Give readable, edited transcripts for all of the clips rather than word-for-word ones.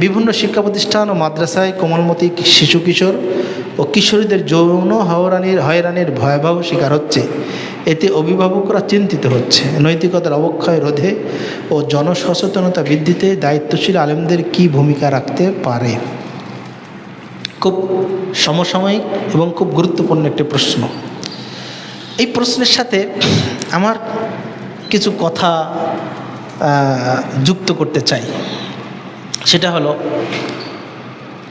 বিভিন্ন শিক্ষা প্রতিষ্ঠান ও মাদ্রাসায় কোমলমতি শিশু কিশোর ও কিশোরীদের যৌন হয়রানির ভয়াবহ শিকার হচ্ছে। এতে অভিভাবকরা চিন্তিত হচ্ছে। নৈতিকতার অবক্ষয় রোধে ও জনসচেতনতা বৃদ্ধিতে দায়িত্বশীল আলেমদের কী ভূমিকা রাখতে পারে? খুব সমসাময়িক এবং খুব গুরুত্বপূর্ণ একটি প্রশ্ন। এই প্রশ্নের সাথে আমার কিছু কথা যুক্ত করতে চাই। সেটা হলো,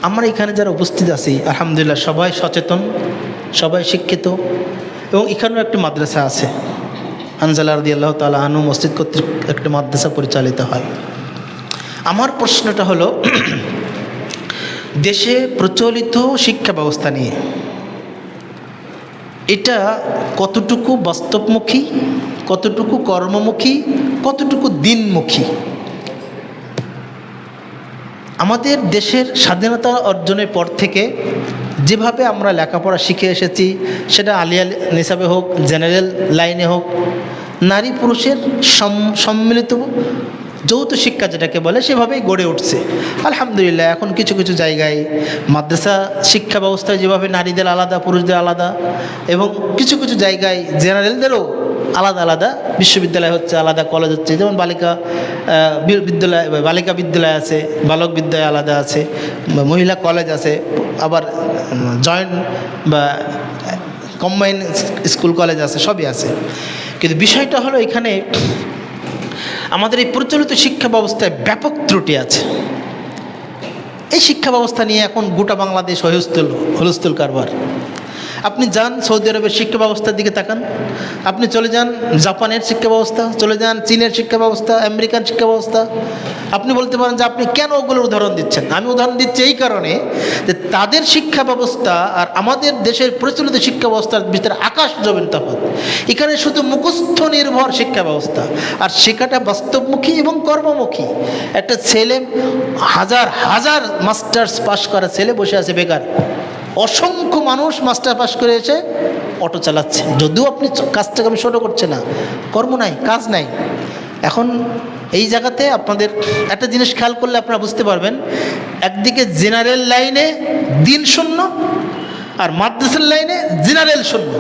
আমরা এখানে যারা উপস্থিত আছি আলহামদুলিল্লাহ সবাই সচেতন, সবাই শিক্ষিত, এবং এখানেও একটি মাদ্রাসা আছে। হানজালা রাদিয়াল্লাহু তাআলা আনহু মসজিদ কর্তৃক একটি মাদ্রাসা পরিচালিত হয়। আমার প্রশ্নটা হলো, দেশে প্রচলিত শিক্ষা ব্যবস্থা নিয়ে এটা কতটুকু বাস্তবমুখী, কতটুকু কর্মমুখী, কতটুকু দিনমুখী? আমাদের দেশের স্বাধীনতা অর্জনের পর থেকে যেভাবে আমরা লেখাপড়া শিখে এসেছি, সেটা আলিয়া নিসাবে হোক, জেনারেল লাইনে হোক, নারী পুরুষের সম্মিলিত যৌথ শিক্ষা যেটাকে বলে সেভাবেই গড়ে উঠছে আলহামদুলিল্লাহ। এখন কিছু কিছু জায়গায় মাদ্রাসা শিক্ষা ব্যবস্থায় যেভাবে নারীদের আলাদা, পুরুষদের আলাদা, এবং কিছু কিছু জায়গায় জেনারেলদেরও আলাদা আলাদা বিশ্ববিদ্যালয় হচ্ছে, আলাদা কলেজ হচ্ছে। যেমন বালিকা বিদ্যালয় আছে, বালক বিদ্যালয় আলাদা আছে, মহিলা কলেজ আছে, আবার জয়েন্ট বা কম্বাইন স্কুল কলেজ আছে, সবই আছে। কিন্তু বিষয়টা হলো, এখানে আমাদের এই প্রচলিত শিক্ষা ব্যবস্থায় ব্যাপক ত্রুটি আছে। এই শিক্ষা ব্যবস্থা নিয়ে এখন গোটা বাংলাদেশ হুলস্থুল কারবার। আপনি যান সৌদি আরবের শিক্ষা ব্যবস্থার দিকে তাকান, আপনি চলে যান জাপানের শিক্ষা ব্যবস্থা, চলে যান চীনের শিক্ষা ব্যবস্থা, আমেরিকান শিক্ষা ব্যবস্থা। আপনি বলতে পারেন যে আপনি কেন ওগুলোর উদাহরণ দিচ্ছেন? আমি উদাহরণ দিচ্ছি এই কারণে যে তাদের শিক্ষা ব্যবস্থা আর আমাদের দেশের প্রচলিত শিক্ষা ব্যবস্থার ভিতরে আকাশ জমিন তফাৎ। এখানে শুধু মুখস্থ নির্ভর শিক্ষা ব্যবস্থা, আর শেখাটা বাস্তবমুখী এবং কর্মমুখী। একটা ছেলে হাজার হাজার মাস্টার্স পাশ করা ছেলে বসে আছে বেকার, অসংখ্য মানুষ মাস্টার পাস করে এসে অটো চালাচ্ছে। যদিও আপনি কাজটাকে আমি ছোটো করছে না, কর্ম নাই, কাজ নাই। এখন এই জায়গাতে আপনাদের একটা জিনিস খেয়াল করলে আপনারা বুঝতে পারবেন, একদিকে জেনারেল লাইনে দিন শূন্য, আর মাদ্রাসার লাইনে জেনারেল শূন্য।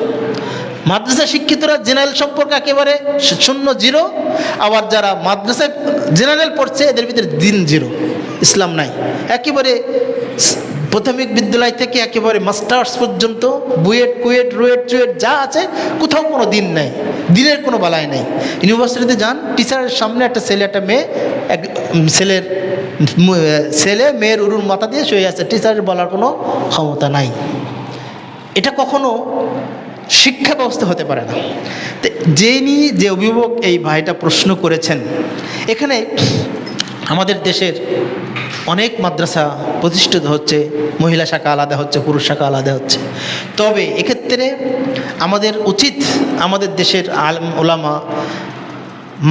মাদ্রাসা শিক্ষিতরা জেনারেল সম্পর্কে একেবারে শূন্য, জিরো। আবার যারা মাদ্রাসায় জেনারেল পড়ছে এদের ভিতরে দিন জিরো, ইসলাম নাই। একেবারে প্রাথমিক বিদ্যালয় থেকে একেবারে মাস্টার্স পর্যন্ত বুয়েট, কুয়েট, রুয়েট, চুয়েট যা আছে, কোথাও কোনো দিন নাই, দিনের কোনো বালাই নেই। ইউনিভার্সিটিতে যান, টিচারের সামনে একটা ছেলে, একটা মেয়ে, ছেলে মেয়ের উরুর মাথা দিয়ে শুয়ে আছে, টিচারের বলার কোনো ক্ষমতা নাই। এটা কখনো শিক্ষা ব্যবস্থা হতে পারে না। তো যে অভিভাবক এই ভাইটা প্রশ্ন করেছেন, এখানে আমাদের দেশের অনেক মাদ্রাসা প্রতিষ্ঠিত হচ্ছে, মহিলা শাখা আলাদা হচ্ছে, পুরুষ শাখা আলাদা হচ্ছে। তবে এক্ষেত্রে আমাদের উচিত, আমাদের দেশের আলেম ওলামা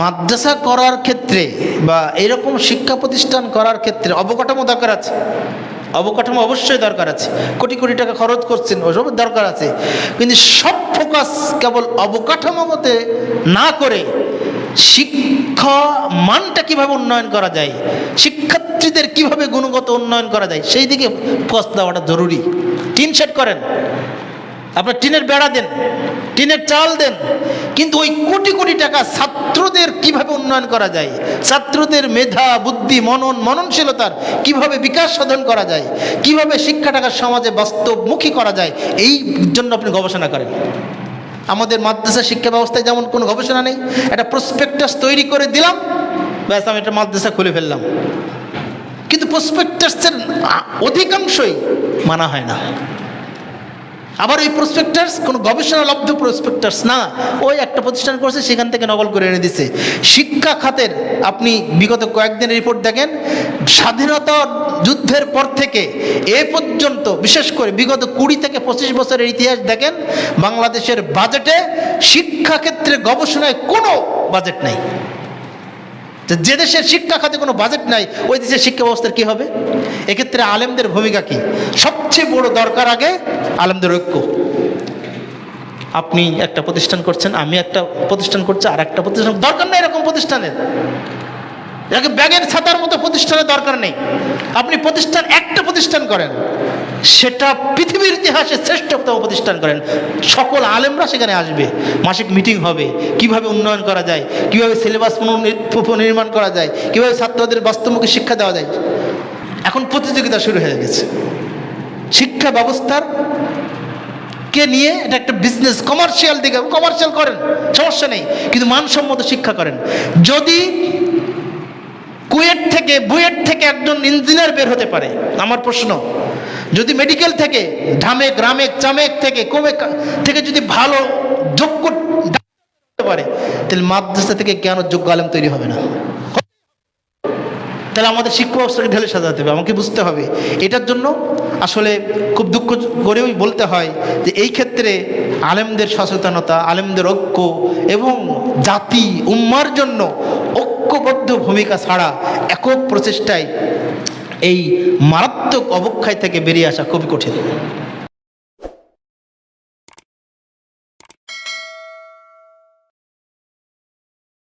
মাদ্রাসা করার ক্ষেত্রে বা এরকম শিক্ষা প্রতিষ্ঠান করার ক্ষেত্রে অবকাঠামো দরকার আছে। অবকাঠামো অবশ্যই দরকার আছে, কোটি কোটি টাকা খরচ করছেন, ওসব দরকার আছে। কিন্তু সব ফোকাস কেবল অবকাঠামোতে না করে শিক্ষা মানটা কীভাবে উন্নয়ন করা যায়, শিক্ষার্থীদের কীভাবে গুণগত উন্নয়ন করা যায়, সেই দিকে ফোকাস দেওয়াটা জরুরি। টিন শেড করেন, আপনার টিনের বেড়া দেন, টিনের চাল দেন, কিন্তু ওই কোটি কোটি টাকা ছাত্রদের কিভাবে উন্নয়ন করা যায়, ছাত্রদের মেধা, বুদ্ধি, মননশীলতার কিভাবে বিকাশ সাধন করা যায়, কিভাবে শিক্ষাটাকে সমাজে বাস্তবমুখী করা যায়, এই জন্য আপনি গবেষণা করেন। আমাদের মাদ্রাসা শিক্ষা ব্যবস্থায় যেমন কোনো গবেষণা নেই। একটা প্রসপেক্টাস তৈরি করে দিলাম, ব্যাস আমি একটা মাদ্রাসা খুলে ফেললাম। কিন্তু প্রসপেক্টাসের অধিকাংশই মানা হয় না। আবার এই প্রসপেক্টাস কোনো গবেষণালব্ধ প্রসপেক্টাস না, ওই একটা প্রতিষ্ঠান করছে, সেখান থেকে নকল করে এনে দিচ্ছে। শিক্ষা খাতের আপনি বিগত কয়েকদিনের রিপোর্ট দেখেন, স্বাধীনতা যুদ্ধের পর থেকে এ পর্যন্ত, বিশেষ করে বিগত 20 থেকে 25 বছরের ইতিহাস দেখেন, বাংলাদেশের বাজেটে শিক্ষাক্ষেত্রে গবেষণায় কোনো বাজেট নাই। যে দেশের শিক্ষা খাতে কোনো বাজেট নাই, ওই দেশের শিক্ষা ব্যবস্থার কী হবে? এক্ষেত্রে আলেমদের ভূমিকা কী? সবচেয়ে বড় দরকার আগে আলেমদের ঐক্য। আপনি একটা প্রতিষ্ঠান করছেন, আমি একটা প্রতিষ্ঠান করছি, আর একটা প্রতিষ্ঠান দরকার নেই এরকম প্রতিষ্ঠানের। যাকে ব্যাগের ছাতার মতো প্রতিষ্ঠানের দরকার নেই। আপনি প্রতিষ্ঠান একটা প্রতিষ্ঠান করেন, সেটা পৃথিবীর ইতিহাসে শ্রেষ্ঠতম প্রতিষ্ঠান করেন, সকল আলেমরা সেখানে আসবে, মাসিক মিটিং হবে, কিভাবে উন্নয়ন করা যায়, কিভাবে সিলেবাস পুনর্নির্মাণ করা যায়, কিভাবে ছাত্রদের বাস্তবমুখী শিক্ষা দেওয়া যায়। এখন প্রতিযোগিতা শুরু হয়ে গেছে শিক্ষা ব্যবস্থার কে নিয়ে। এটা একটা বিজনেস, কমার্শিয়াল দিকে, কমার্শিয়াল করেন, সমস্যা নেই, কিন্তু মানসম্মত শিক্ষা করেন। যদি কুয়েট থেকে, বুয়েট থেকে একজন ইঞ্জিনিয়ার বের হতে পারে, আমার প্রশ্ন, যদি মেডিকেল থেকে, ঢামেক, রামেক, চামেক থেকে, কোবে থেকে যদি ভালো যোগ্য হতে পারে, তাহলে মাদ্রাসা থেকে কেন যোগ্য আলেম তৈরি হবে না? তাহলে আমাদের শিক্ষা ব্যবস্থাকে ঢেলে সাজাতে হবে, আমাকে বুঝতে হবে। এটার জন্য আসলে খুব দুঃখ করেও বলতে হয় যে এই ক্ষেত্রে আলেমদের সচেতনতা, আলেমদের ঐক্য এবং জাতি উম্মার জন্য ঐক্যবদ্ধ ভূমিকা ছাড়া একক প্রচেষ্টায় এই মারাত্মক অবক্ষয় থেকে বেরিয়ে আসা খুবই কঠিন।